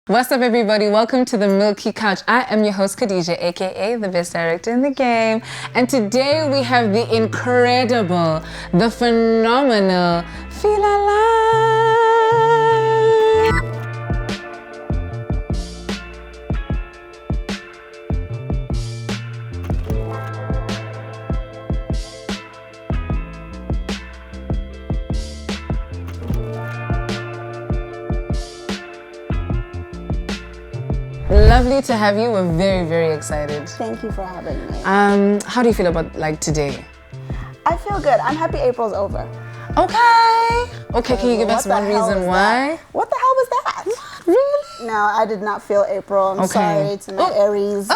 What's up, everybody? Welcome to the Milky Couch. I am your host, Khadija, aka the best director in the game. And today we have the incredible, the phenomenal Filah Lah. Lovely to have you. We're very, very excited. Thank you for having me. How do you feel about today? I feel good. I'm happy April's over. Okay, can you give us one reason why? What the hell was that? Really? No, I did not feel April. I'm sorry to my Aries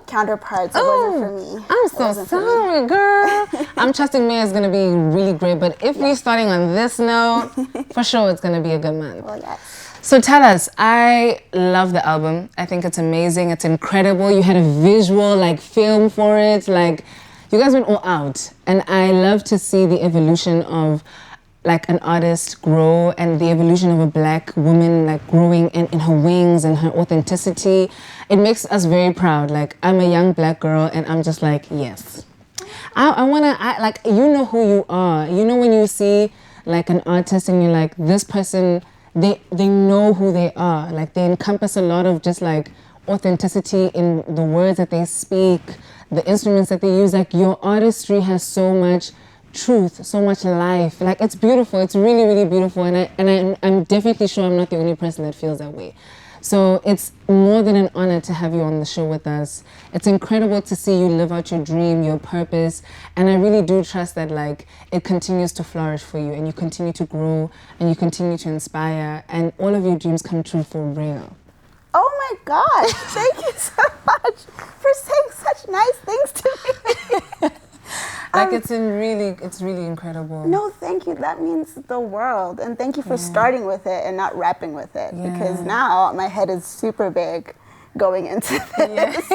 counterparts. It wasn't for me. I'm so sorry, girl. I'm trusting May is going to be really great, but if we're starting on this note, for sure it's going to be a good month. Well, yes. So tell us, I love the album. I think it's amazing. It's incredible. You had a visual film for it. You guys went all out. And I love to see the evolution of an artist grow and the evolution of a black woman growing in her wings and her authenticity. It makes us very proud. I'm a young black girl and I'm just yes. I wanna, you know who you are. You know when you see an artist and you're this person, they know who they are. They encompass a lot of just authenticity in the words that they speak, the instruments that they use. Your artistry has so much truth, so much life. It's beautiful. It's really, really beautiful. And I'm definitely sure I'm not the only person that feels that way. So it's more than an honor to have you on the show with us. It's incredible to see you live out your dream, your purpose. And I really do trust that it continues to flourish for you and you continue to grow and you continue to inspire and all of your dreams come true for real. Oh my gosh, thank you so much for saying such nice things to me. It's really incredible. No, thank you. That means the world. And thank you for starting with it and not wrapping with it. Yeah. Because now my head is super big going into this.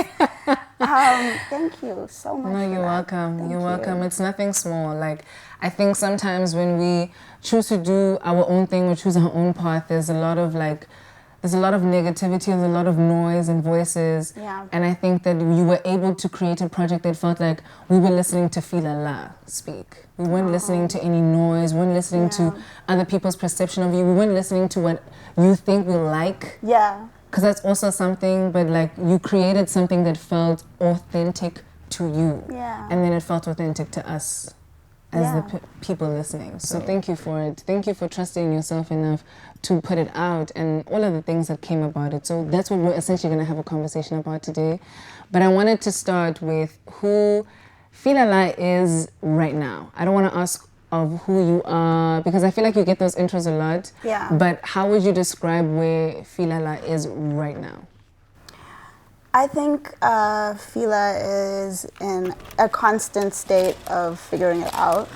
Thank you so much. No, you're welcome. You're welcome. It's nothing small. I think sometimes when we choose to do our own thing or choose our own path, there's a lot of there's a lot of negativity, there's a lot of noise and voices. Yeah. And I think that you were able to create a project that felt like we were listening to Filah Lah speak. We weren't listening to any noise, we weren't listening to other people's perception of you, we weren't listening to what you think we like. Yeah. Because that's also something, but you created something that felt authentic to you. Yeah. And then it felt authentic to us as the people listening. So thank you for it. Thank you for trusting yourself enough to put it out and all of the things that came about it. So that's what we're essentially going to have a conversation about today. But I wanted to start with who Filah Lah is right now. I don't want to ask of who you are because I feel like you get those intros a lot. Yeah. But how would you describe where Filah Lah is right now? I think Filah is in a constant state of figuring it out.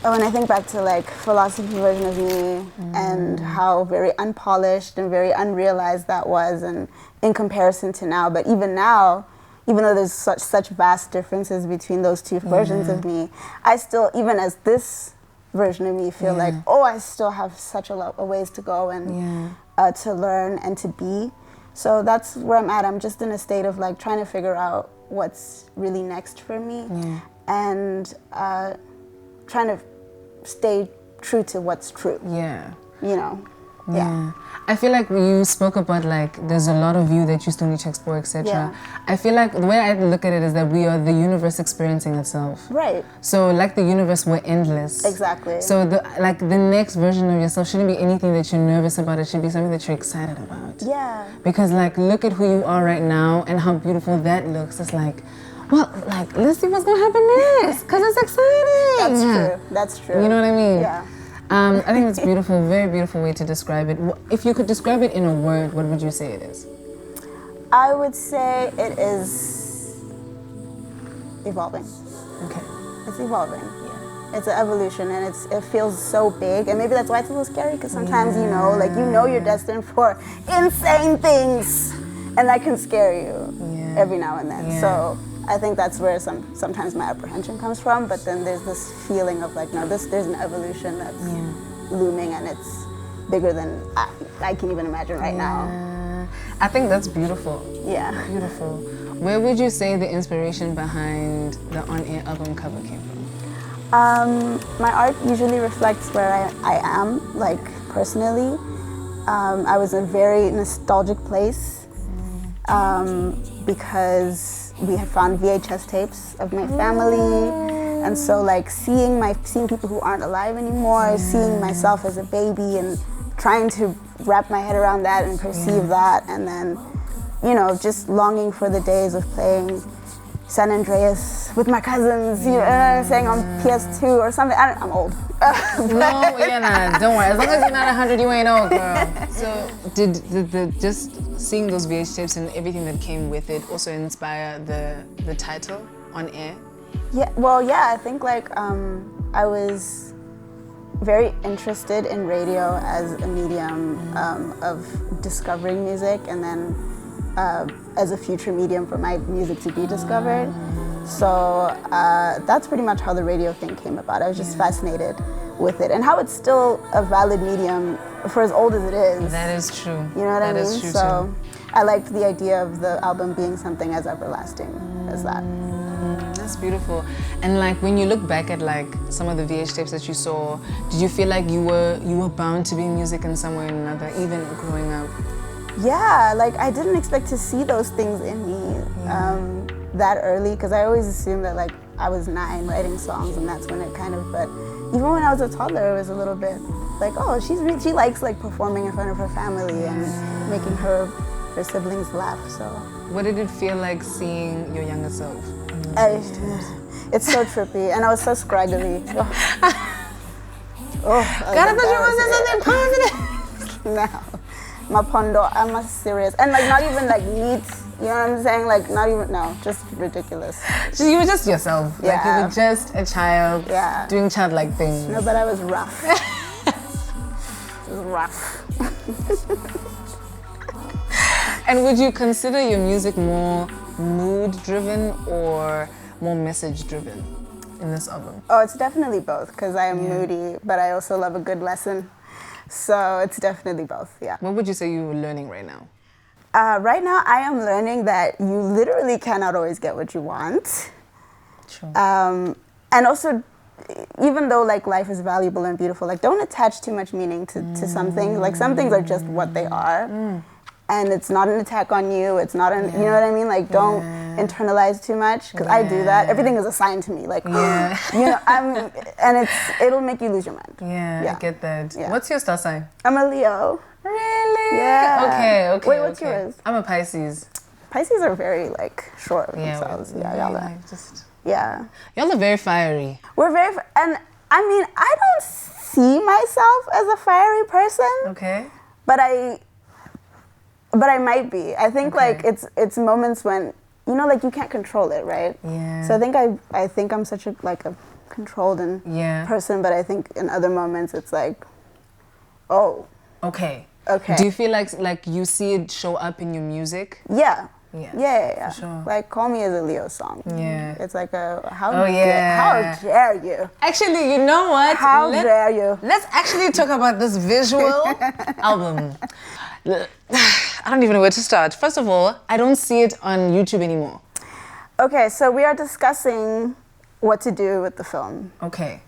When I think back to philosophy version of me and how very unpolished and very unrealized that was, and in comparison to now, but even now, even though there's such vast differences between those two versions of me, I still, even as this version of me, feel I still have such a ways to go and to learn and to be. So that's where I'm at. I'm just in a state of trying to figure out what's really next for me and trying to stay true to what's true. Yeah. You know? Yeah. I feel like you spoke about there's a lot of you that you still need to explore, etc. Yeah. I feel like the way I look at it is that we are the universe experiencing itself. Right. So the universe, we're endless. Exactly. So the next version of yourself shouldn't be anything that you're nervous about. It should be something that you're excited about. Yeah. Because look at who you are right now and how beautiful that looks. It's well, let's see what's gonna happen next, because it's exciting. That's true. That's true. You know what I mean? Yeah. I think it's beautiful, very beautiful way to describe it. If you could describe it in a word, what would you say it is? I would say it is evolving. Okay. It's evolving. Yeah. It's an evolution, and it feels so big, and maybe that's why it's a little scary. Because sometimes you know you're destined for insane things, and that can scare you every now and then. So I think that's where sometimes my apprehension comes from, but then there's this feeling of no, there's an evolution that's looming, and it's bigger than I can even imagine right now. I think that's beautiful. Yeah. Beautiful. Where would you say the inspiration behind the on-air album cover came from? My art usually reflects where I am, like personally. I was in a very nostalgic place because we had found VHS tapes of my family, and so like seeing people who aren't alive anymore, seeing myself as a baby, and trying to wrap my head around that and perceive that, and then just longing for the days of playing San Andreas with my cousins, saying on PS2 or something. I'm old. No, you're not. Don't worry. As long as you're not 100, you ain't old, girl. So, did the just seeing those VH tapes and everything that came with it also inspire the title On Air? Yeah. Well, yeah. I think like I was very interested in radio as a medium of discovering music, and then as a future medium for my music to be discovered. So that's pretty much how the radio thing came about. I was just fascinated with it and how it's still a valid medium for as old as it is. That is true. You know what I mean? That is true so too. I liked the idea of the album being something as everlasting as that. That's beautiful. And like when you look back at like some of the VH tapes that you saw, did you feel like you were bound to be in music in some way or another, even growing up? Yeah, like I didn't expect to see those things in me that early, because I always assumed that like I was 9 writing songs and that's when it kind of, but even when I was a toddler it was a little bit like, oh, she likes like performing in front of her family and making her siblings laugh, so. What did it feel like seeing your younger self? It's so trippy, and I was so scraggly. God, I thought you were something positive. No. My pondo, I'm serious. And like not even like neat, you know what I'm saying? Like not even, no, just ridiculous. You were just yourself. Yeah. Like you were just a child doing childlike things. No, but I was rough. It was rough. And would you consider your music more mood-driven or more message-driven in this album? Oh, it's definitely both, because I am moody, but I also love a good lesson. So it's definitely both, yeah. What would you say you're learning right now? Right now, I am learning that you literally cannot always get what you want. True. And also, even though like life is valuable and beautiful, like don't attach too much meaning to some things. Like some things are just what they are. And it's not an attack on you. It's not an, you know what I mean? Like don't internalize too much, because I do that. Everything is assigned to me. Like, and it'll make you lose your mind. Yeah, I get that. Yeah. What's your star sign? I'm a Leo. Really? Yeah. Okay. Wait, what's yours? I'm a Pisces. Pisces are very like short of themselves. Y'all are. Y'all are very fiery. We're very, and I mean, I don't see myself as a fiery person. Okay. But I might be. I think like it's moments when, like you can't control it, right? Yeah. So I think I'm such a controlled person, but I think in other moments it's like, oh. Okay. Okay. Do you feel like you see it show up in your music? Yeah. Yeah. For sure. Like Call Me As a Leo song. Yeah. It's like how Oh yeah. How dare you? Actually, you know what? How dare you? Let's actually talk about this visual album. I don't even know where to start. First of all, I don't see it on YouTube anymore. Okay, so we are discussing what to do with the film. Okay.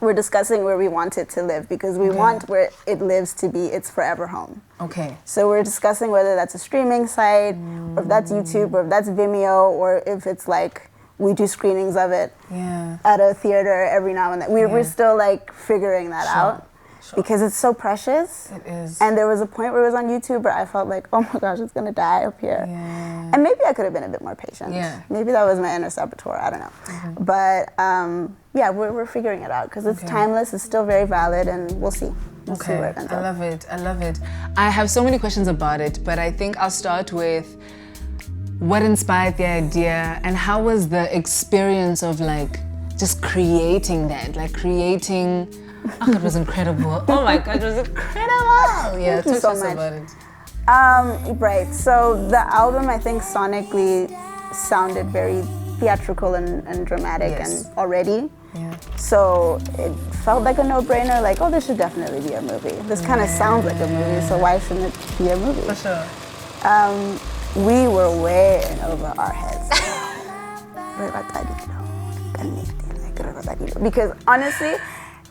We're discussing where we want it to live, because we want where it lives to be its forever home. Okay. So we're discussing whether that's a streaming site, or if that's YouTube, or if that's Vimeo, or if it's like we do screenings of it at a theater every now and then. We're still like figuring that out. Because it's so precious. It is. And there was a point where it was on YouTube where I felt like, oh my gosh, it's gonna die up here. Yeah. And maybe I could have been a bit more patient. Yeah. Maybe that was my inner saboteur, I don't know. But we're figuring it out, because it's timeless, it's still very valid, and we'll see. We'll see where it ends up. I love it. I have so many questions about it, but I think I'll start with what inspired the idea, and how was the experience of like just creating that, Oh, it was incredible. Oh my God, it was incredible. Yeah, Thank you so much. About it. Right, so the album I think sonically sounded very theatrical and dramatic and already. Yeah. So it felt like a no-brainer, like, oh, this should definitely be a movie. This kind of sounds like a movie, so why shouldn't it be a movie? For sure. We were way in over our heads. Because honestly,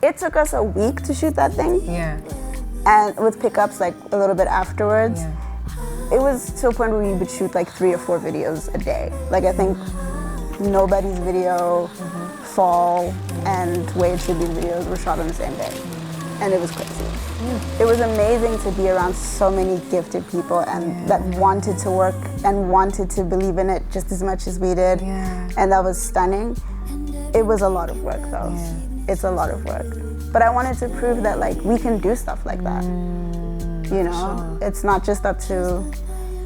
it took us a week to shoot that thing. Yeah. And with pickups like a little bit afterwards. Yeah. It was to a point where we would shoot like 3 or 4 videos a day. Like I think Nobody's video, Fall, and Wade Tribune's videos were shot on the same day. And it was crazy. It was amazing to be around so many gifted people and that wanted to work and wanted to believe in it just as much as we did. Yeah. And that was stunning. It was a lot of work though. Yeah. It's a lot of work. But I wanted to prove that like we can do stuff like that. You know, it's not just up to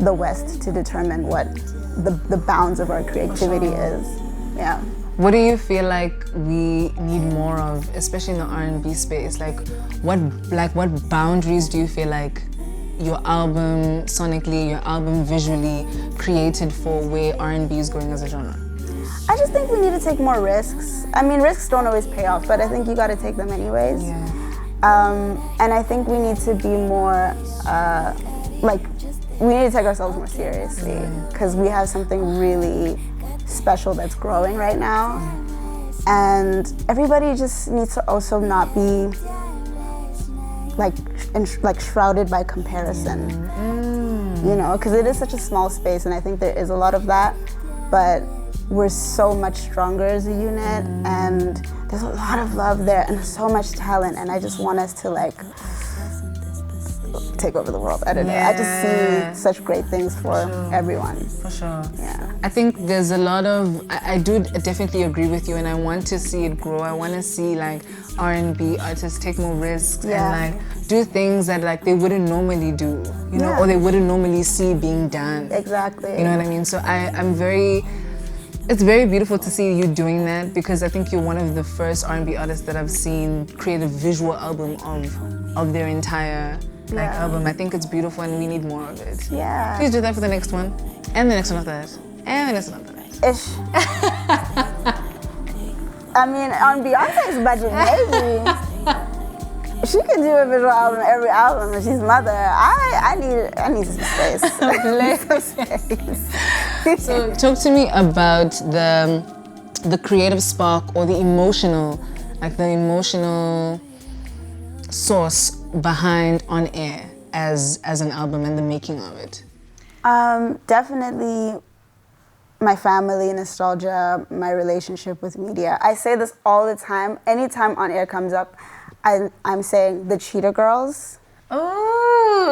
the West to determine what the bounds of our creativity is. Yeah. What do you feel like we need more of, especially in the R&B space? What boundaries do you feel like your album sonically, your album visually created for where R&B is going as a genre? I just think we need to take more risks. I mean, risks don't always pay off, but I think you got to take them anyways. Yeah. And I think we need to be more, we need to take ourselves more seriously because we have something really special that's growing right now. And everybody just needs to also not be shrouded by comparison, you know, because it is such a small space and I think there is a lot of that, but we're so much stronger as a unit and there's a lot of love there and so much talent and I just want us to take over the world. I don't know. I just see such great things for everyone. For sure. Yeah. I think there's a lot of, I do definitely agree with you and I want to see it grow. I want to see like R&B artists take more risks and like do things that like they wouldn't normally do, you know, or they wouldn't normally see being done. Exactly. You know what I mean? So it's very beautiful to see you doing that because I think you're one of the first R&B artists that I've seen create a visual album of their entire album. I think it's beautiful and we need more of it. Yeah. Please do that for the next one. And the next one after that. And the next one after that. Ish. I mean, on Beyonce's budget, maybe. She could do a visual album every album and she's mother. I need some space. So talk to me about the creative spark or the emotional source behind On Air as an album and the making of it. Definitely my family, nostalgia, my relationship with media. I say this all the time. Anytime On Air comes up, I'm saying the Cheetah Girls. Oh.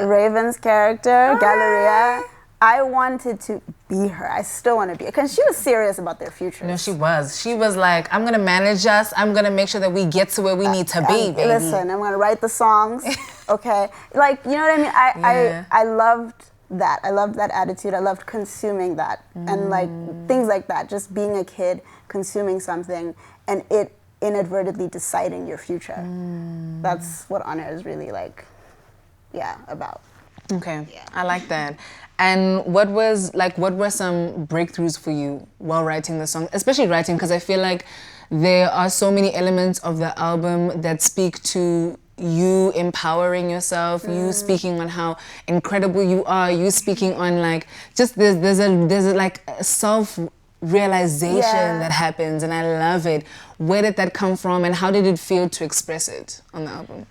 Raven's character, Galleria. I wanted to be her. I still want to be her. Because she was serious about their future. No, she was. She was like, I'm going to manage us. I'm going to make sure that we get to where we need to be, baby. Listen, I'm going to write the songs, okay? Like, you know what I mean? I loved that. I loved that attitude. I loved consuming that. And like, things like that. Just being a kid, consuming something, and it inadvertently deciding your future. That's what On Air is really like, about. Okay, I like that. And what were some breakthroughs for you while writing the song, especially writing, because I feel like there are so many elements of the album that speak to you empowering yourself, you speaking on how incredible you are, you speaking on like, just there's a self-realization that happens and I love it. Where did that come from and how did it feel to express it on the album?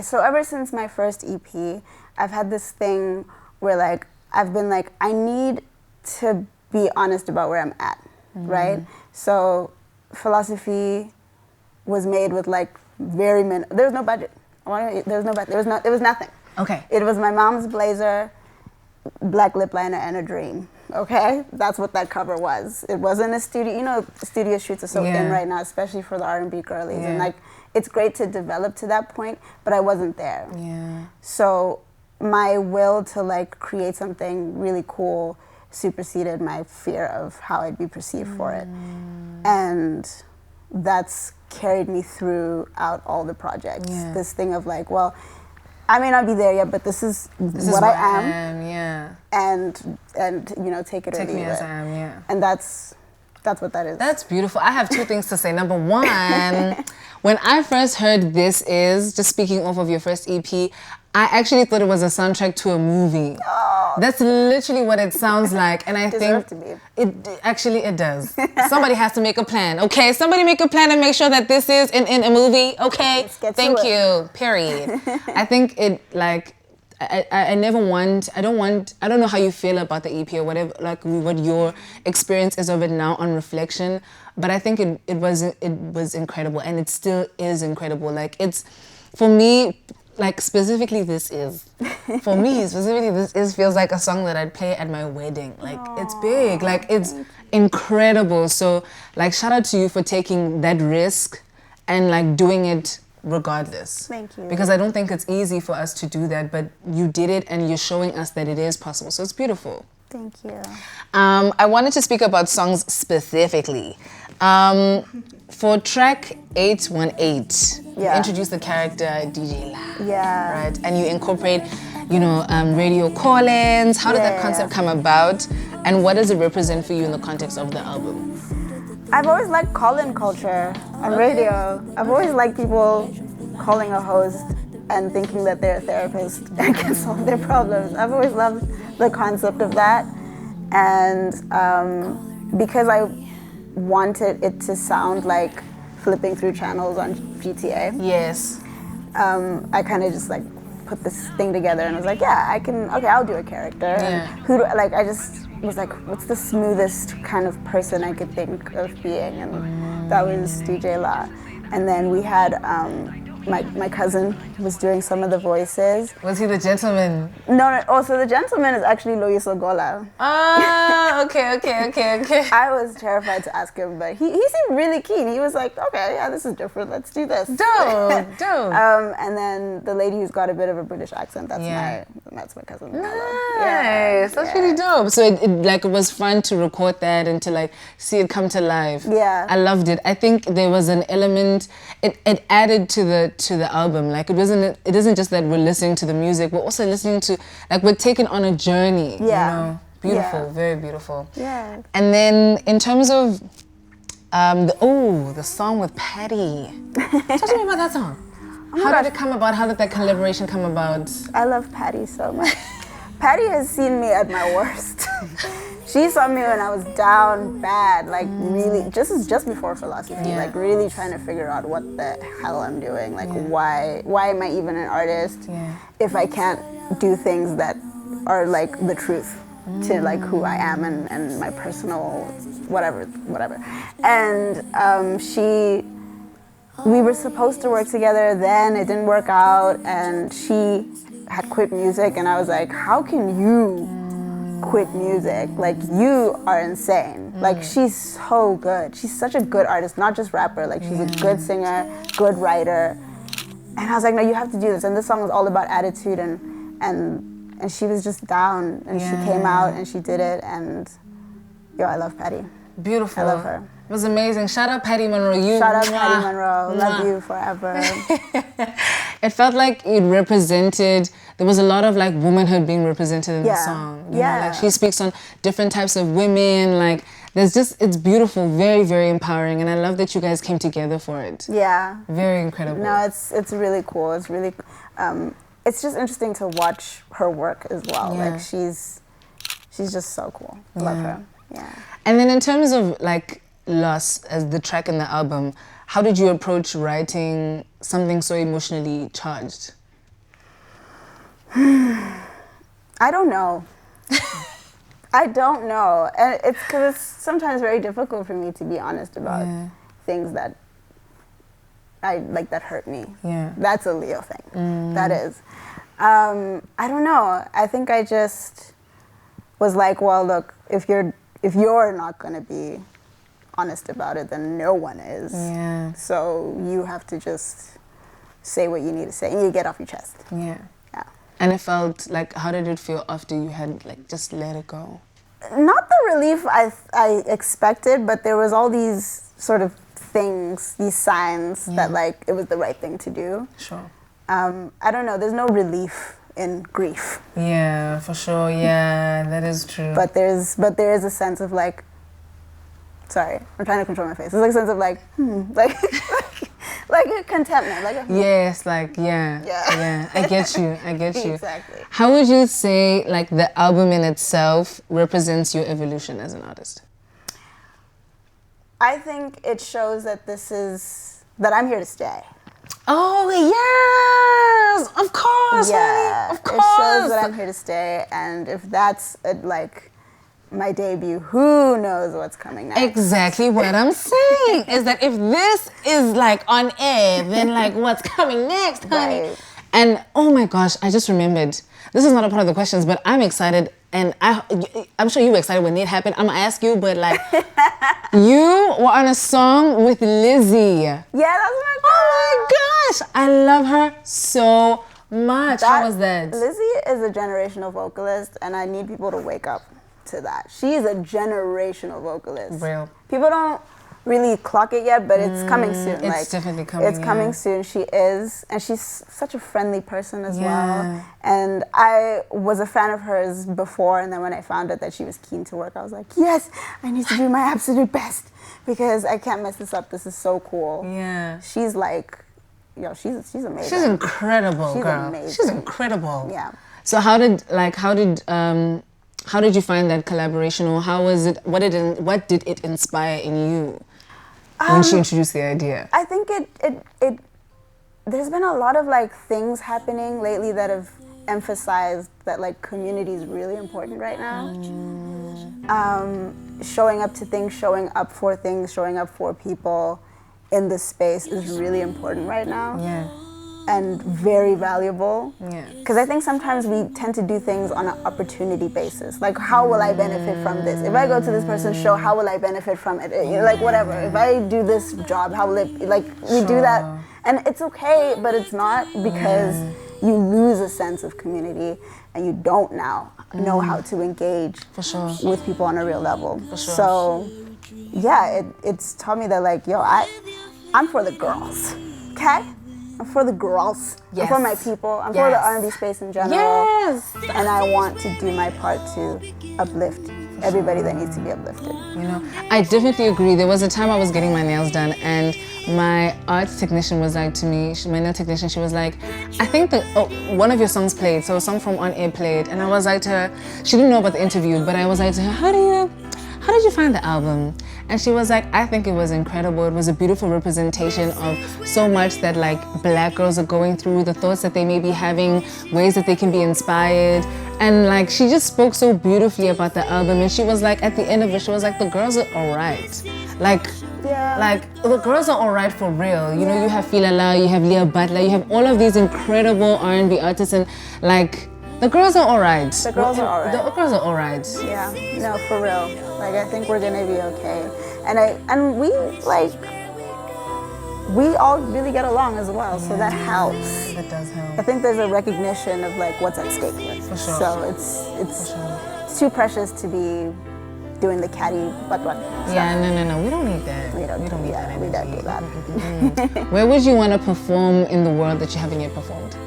So ever since my first EP, I've had this thing where like, I've been like, I need to be honest about where I'm at, right? So Philosophy was made with like there was no budget. It was nothing. Okay. It was my mom's blazer, black lip liner, and a dream. Okay, that's what that cover was. It wasn't a studio. You know, studio shoots are so in right now, especially for the R&B girlies, and like it's great to develop to that point, but I wasn't there. Yeah. So my will to like create something really cool superseded my fear of how I'd be perceived for it, and that's carried me throughout all the projects. This thing of like, well, I may not be there yet, but this is what I am. Yeah. And and you know, take it or leave it. Take me as I am, yeah. And that's what that is. That's beautiful. I have two things to say. Number one, when I first heard This Is, just speaking off of your first EP, I actually thought it was a soundtrack to a movie. Oh. That's literally what it sounds like. And I think to be. it does. Somebody has to make a plan, okay? Somebody make a plan and make sure that this is in a movie, okay? Thank you, period. I think it, like, I don't know how you feel about the EP or whatever, like what your experience is of it now on reflection, but I think it was incredible, and it still is incredible. Like, it's, for me, like specifically This Is, feels like a song that I'd play at my wedding. Like, it's big, like it's incredible. So like, shout out to you for taking that risk and like doing it regardless. Thank you. Because I don't think it's easy for us to do that, but you did it and you're showing us that it is possible. So it's beautiful. Thank you. I wanted to speak about songs specifically. For track 818, you introduce the character DJ La. Yeah. Right? And you incorporate, you know, radio call-ins. How did that concept come about? And what does it represent for you in the context of the album? I've always liked call-in culture on radio. I've always liked people calling a host and thinking that they're a therapist and can solve their problems. I've always loved the concept of that. And because I wanted it to sound like flipping through channels on GTA. Yes. I kind of just like put this thing together and was like, yeah, I'll do a character. Yeah. And I just was like, what's the smoothest kind of person I could think of being? And that was DJ La. And then we had my cousin was doing some of the voices. Was he the gentleman? No. Also, the gentleman is actually Loyiso Gola. Ah, okay. I was terrified to ask him, but he seemed really keen. He was like, okay, yeah, this is different. Let's do this. Dope. And then the lady who's got a bit of a British accent, that's my cousin. Nice. That's really dope. So it was fun to record that and to like see it come to life. Yeah. I loved it. I think there was an element, it added to the album. Like, it isn't just that we're listening to the music, we're also listening to, like, we're taken on a journey. Yeah. You know? Beautiful, very beautiful. Yeah. And then in terms of the song with Patty. Talk to me about that song. How did it come about? How did that collaboration come about? I love Patty so much. Patty has seen me at my worst. She saw me when I was down bad, like really, just before philosophy, like really trying to figure out what the hell I'm doing, like why am I even an artist if I can't do things that are like the truth to like who I am and my personal whatever. And we were supposed to work together, then it didn't work out, and she had quit music, and I was like, how can you quit music? Like, you are insane. Like, she's so good. She's such a good artist, not just rapper. Like, she's a good singer, good writer. And I was like, no, you have to do this. And this song was all about attitude, and she was just down, and she came out and she did it, and I love Patty. Beautiful. I love her. It was amazing. Shout out Patty Monroe. Shout out Patty Monroe. Love you forever. It felt like it represented, there was a lot of like womanhood being represented in the song. You know, like, she speaks on different types of women. Like, it's beautiful, very, very empowering. And I love that you guys came together for it. Yeah. Very incredible. No, it's really cool. It's really, it's just interesting to watch her work as well. Yeah. Like, she's just so cool. Love her. Yeah. And then in terms of like Loss as the track in the album, how did you approach writing something so emotionally charged? I don't know. I don't know. And it's because it's sometimes very difficult for me to be honest about things that that hurt me. Yeah. That's a Leo thing. That is. I don't know. I think I just was like, well, look, if you're not going to be honest about it, then no one is. Yeah. So you have to just say what you need to say and you get off your chest. Yeah. Yeah. And it felt like, how did it feel after you had like just let it go? Not the relief I expected, but there was all these sort of things, these signs that like it was the right thing to do. Sure. I don't know, there's no relief in grief. Yeah, for sure. Yeah, that is true. But there is a sense of like, sorry, I'm trying to control my face. There's like a sense of like, like a contentment, like a yes, like yeah. I get you. Exactly. How would you say like the album in itself represents your evolution as an artist? I think it shows that that I'm here to stay. Oh yes, of course. Yeah, honey, of course. It shows that I'm here to stay, and if that's like my debut, who knows what's coming next? Exactly what I'm saying is that if this is like on air, then like what's coming next, honey? Right. And oh my gosh, I just remembered. This is not a part of the questions, but I'm excited, and I'm sure you were excited when it happened. I'm gonna ask you, but like, you were on a song with Lizzie. Yeah, that's my girl. Oh my gosh, I love her so much. How was that? Lizzie is a generational vocalist, and I need people to wake up to that. She's a generational vocalist. Real. People don't really clock it yet, but it's coming soon. It's definitely coming. It's coming soon. She is, and she's such a friendly person as Yeah. well. And I was a fan of hers before, and then when I found out that she was keen to work, I was like, yes, I need to do my absolute best because I can't mess this up. This is so cool. Yeah. She's like, she's amazing. She's incredible, She's girl. amazing. She's incredible. Yeah. So how did you find that collaboration, or how was it? What did it inspire in you when she introduced the idea? I think it there's been a lot of like things happening lately that have emphasized that like community is really important right now. Showing up to things, showing up for things, showing up for people in this space is really important right now. Yeah. And very valuable. Yeah. Because I think sometimes we tend to do things on an opportunity basis. Like, how will I benefit from this? If I go to this person's show, how will I benefit from it? Like, whatever. If I do this job, how will it, like, we do that. And it's okay, but it's not, because you lose a sense of community and you don't now know how to engage with people on a real level. So, yeah, it's taught me that, like, I'm for the girls, okay? I'm for the girls. Yes. I'm for my people. I'm for the R&B space in general. Yes. And I want to do my part to uplift everybody that needs to be uplifted. You know, I definitely agree. There was a time I was getting my nails done, and my arts technician was like to me, my nail technician, she was like, I think that one of your songs played, so a song from On Air played, and I was like to her, she didn't know about the interview, but I was like to her, how did you find the album? And she was like, I think it was incredible. It was a beautiful representation of so much that like black girls are going through, the thoughts that they may be having, ways that they can be inspired. And like, she just spoke so beautifully about the album. And she was like, at the end of it, she was like, the girls are all right. Like the girls are all right for real. You know, you have Filah Lah, you have Leah Butler, you have all of these incredible R&B artists, and like, the girls are all right. The girls are all right. The girls are all right. Yeah, no, for real. Like, I think we're gonna be okay. And we all really get along as well, so that helps. That does help. I think there's a recognition of like what's at stake here. For sure. So it's too precious to be doing the catty but. Yeah, no, we don't need that. We don't need that. We don't do that. Where would you want to perform in the world that you haven't yet performed?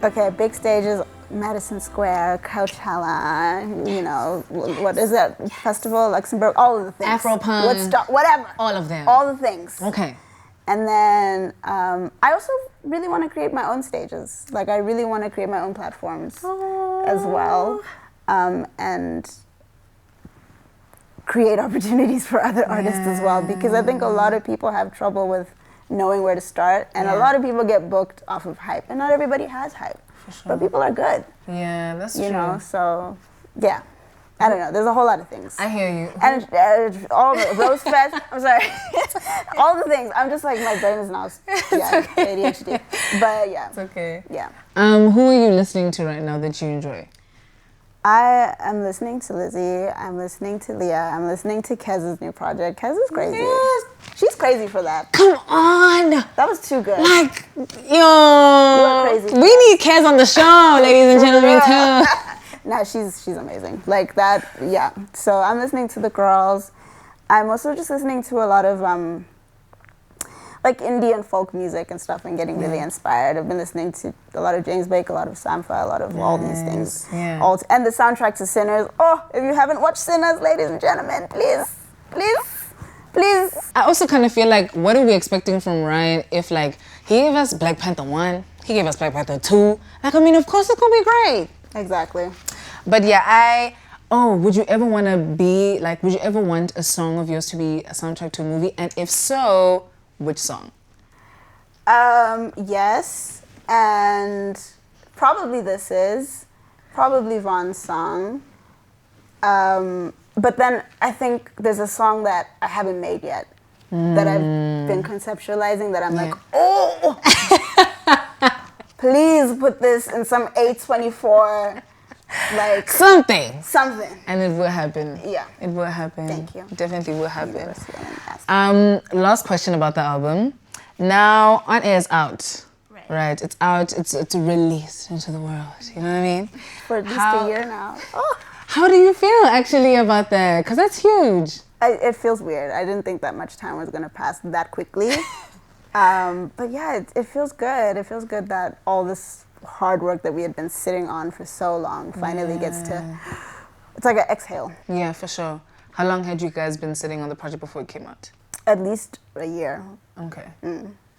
Okay, big stages, Madison Square, Coachella, you know, what is that festival, Luxembourg, all of the things. Afropunk. Woodstock, whatever. All of them. All the things. Okay. And then I also really want to create my own stages. Like, I really want to create my own platforms as well, and create opportunities for other artists as well, because I think a lot of people have trouble with knowing where to start, and a lot of people get booked off of hype, and not everybody has hype, but people are good. Yeah, that's true. You know, so yeah, I don't know. There's a whole lot of things. I hear you. And all the Rose Fest. I'm sorry, all the things. I'm just like, my brain is now ADHD, but yeah, it's okay. Yeah. Who are you listening to right now that you enjoy? I am listening to Lizzie, I'm listening to Leah, I'm listening to Kez's new project. Kez is crazy. Yes. She's crazy for that. Come on! That was too good. Like, You are crazy. we need Kez on the show, ladies and gentlemen, too. No, she's amazing. Like that, yeah. So I'm listening to the girls. I'm also just listening to a lot of like Indian folk music and stuff and getting really inspired. I've been listening to a lot of James Blake, a lot of Sampha, a lot of all these things. Yeah. And the soundtrack to Sinners. Oh, if you haven't watched Sinners, ladies and gentlemen, please. I also kind of feel like, what are we expecting from Ryan if, like, he gave us Black Panther 1, he gave us Black Panther 2. Like, I mean, of course it's going to be great. Exactly. But yeah, would you ever want a song of yours to be a soundtrack to a movie? And if so, which song? Yes, and probably probably Vaughn's song. But then I think there's a song that I haven't made yet that I've been conceptualizing that I'm like, oh, please put this in some A24, like something. And it will happen. Yeah. It will happen. Thank you. Definitely will happen. Last question about the album. Now, On Air is out. Right. It's out. It's released into the world. You know what I mean? For at least a year now. Oh. How do you feel actually about that? Because that's huge. It feels weird. I didn't think that much time was going to pass that quickly. But yeah, it feels good. It feels good that all this hard work that we had been sitting on for so long finally gets to... It's like an exhale. Yeah, for sure. How long had you guys been sitting on the project before it came out? At least a year. Okay.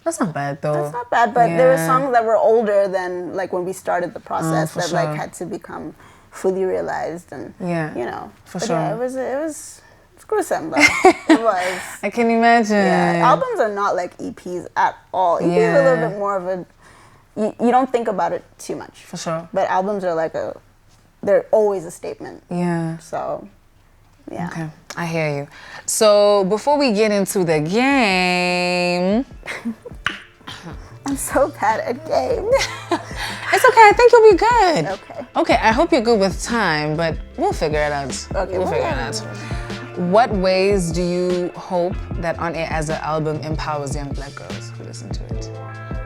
That's not bad though. That's not bad, but there were songs that were older than like when we started the process that like had to become fully realized and you know. For sure. Yeah, it was gruesome though. It was. I can imagine. Yeah. Albums are not like EPs at all. EPs are a little bit more of a you don't think about it too much. For sure. But albums are like they're always a statement. Yeah. So yeah. Okay, I hear you. So before we get into the game, I'm so bad at games. It's okay. I think you'll be good. Okay. Okay. I hope you're good with time, but we'll figure it out. Okay. We'll figure it out. What ways do you hope that On Air as an album empowers young Black girls who listen to it?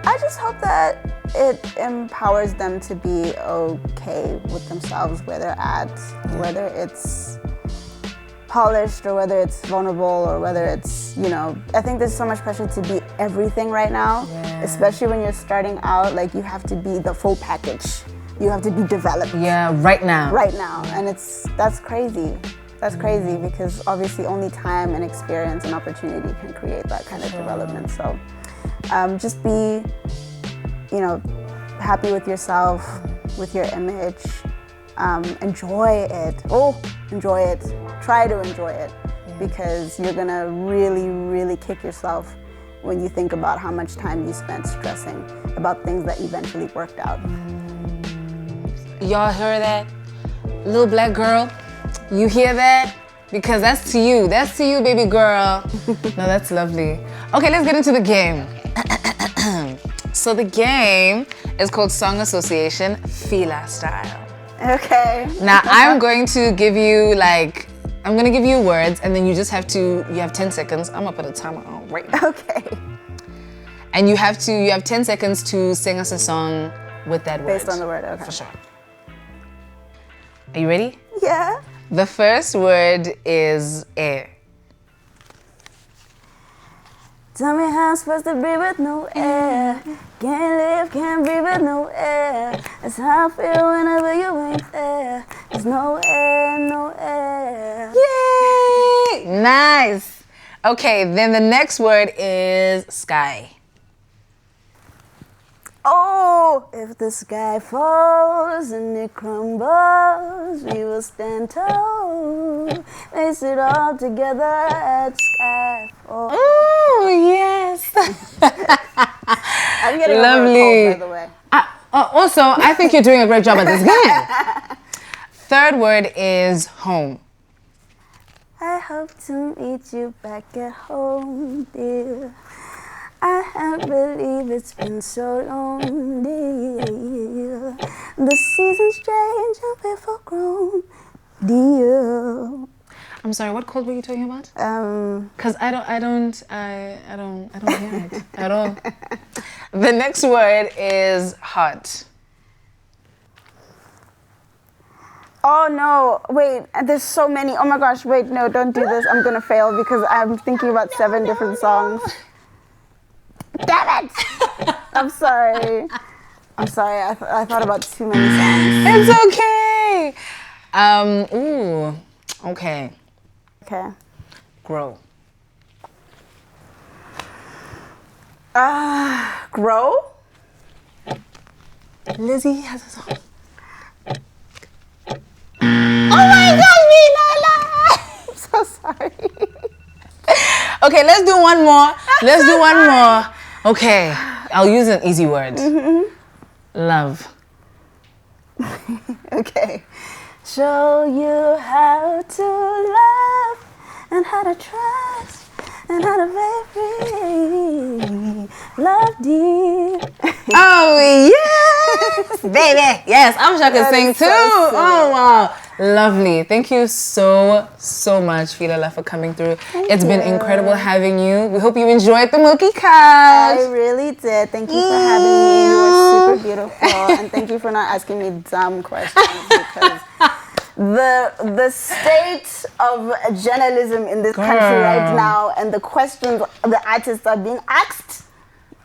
I just hope that it empowers them to be okay with themselves where they're at, whether it's polished or whether it's vulnerable or whether it's, you know, I think there's so much pressure to be everything right now, especially when you're starting out. Like, you have to be the full package. You have to be developed. Yeah, right now. Right now. And that's crazy. That's crazy because obviously only time and experience and opportunity can create that kind of development. So just be, you know, happy with yourself, with your image. Enjoy it. Enjoy it. Try to enjoy it because you're gonna really, really kick yourself when you think about how much time you spent stressing about things that eventually worked out. Y'all heard that? Little Black girl, you hear that? Because that's to you. That's to you, baby girl. No, that's lovely. Okay, let's get into the game. So the game is called Song Association, Filah style. Okay. Now I'm going to give you I'm gonna give you words and then you just have 10 seconds. I'm gonna put a timer on right now. Okay. And you have 10 seconds to sing us a song with that word. Based on the word, okay. For sure. Are you ready? Yeah. The first word is air. Tell me how I'm supposed to breathe with no air. Can't live, can't breathe with no air. That's how I feel whenever you ain't there. There's no air, no air. Yay! Nice. Okay, then the next word is sky. Oh, if the sky falls and it crumbles, we will stand tall. Face it all together at sky fall. Oh, yes. I'm getting lovely. Over a cold, by the way. Also, I think you're doing a great job at this game. Third word is home. I hope to meet you back at home, dear. I can't believe it's been so long, dear. The seasons change and we're full grown, dear. I'm sorry, what code were you talking about? Cause I don't hear it at all. The next word is hot. Oh no, wait, there's so many. Oh my gosh, wait, no, don't do this. I'm gonna fail because I'm thinking about 7 different songs. I'm sorry. I'm sorry. I thought about too many songs. It's okay. Ooh. Okay. Okay. Grow. Grow? Lizzie has a song. Oh my gosh, Filah Lah! I'm so sorry. Okay, let's do one more. Okay, I'll use an easy word. Love. Okay. Show you how to love and how to trust and how to baby love deep. Oh yes, baby. Yes, I wish I could sing too. Oh wow, lovely. Thank you so much, Filah Lah, for coming through. It's been incredible having you. We hope you enjoyed the Milky Couch. I really did. Thank you for having me. You were super beautiful, and thank you for not asking me dumb questions because the state of journalism in this country right now and the questions the artists are being asked.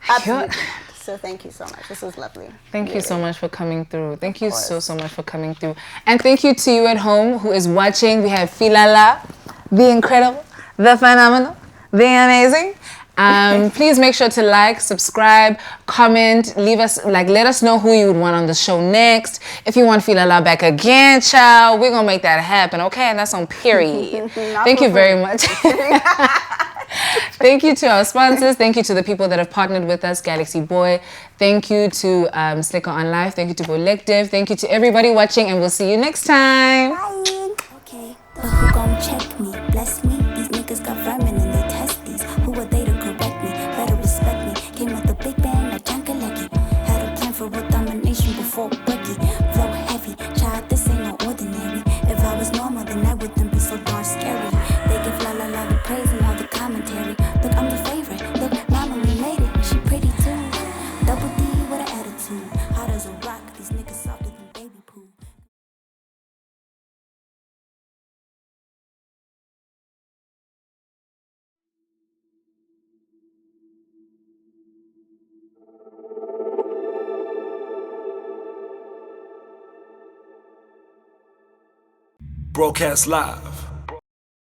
Absolutely. So thank you so much. This was lovely. Thank you so much for coming through. Thank you so much for coming through. And thank you to you at home who is watching. We have Filah Lah, the incredible, the phenomenal, the amazing. Please make sure to like, subscribe, comment, let us know who you would want on the show next. If you want Filah Lah back again, child, we're gonna make that happen, okay? And that's on period. Thank you very much. Thank you to our sponsors. Thank you to the people that have partnered with us, Galaxy Boy. Thank you to Slikour OnLife. Thank you to Collective. Thank you to everybody watching, and we'll see you next time. Bye. Okay, but who gon' check me? Bless me. These niggas got vermin and they test these. Who are they to correct me? Better respect me. Came with the big bang like Jankaleki. Had a plan for world domination before Bricky. Flow heavy, child, this ain't no ordinary. If I was normal, then I wouldn't be so darn scary. They give La La La the praise and all the commentary. Look, I'm the favorite. Look, mama, we made it. She pretty too. Double D with an attitude. Hot as a rock. These niggas softer than baby poo. Broadcast live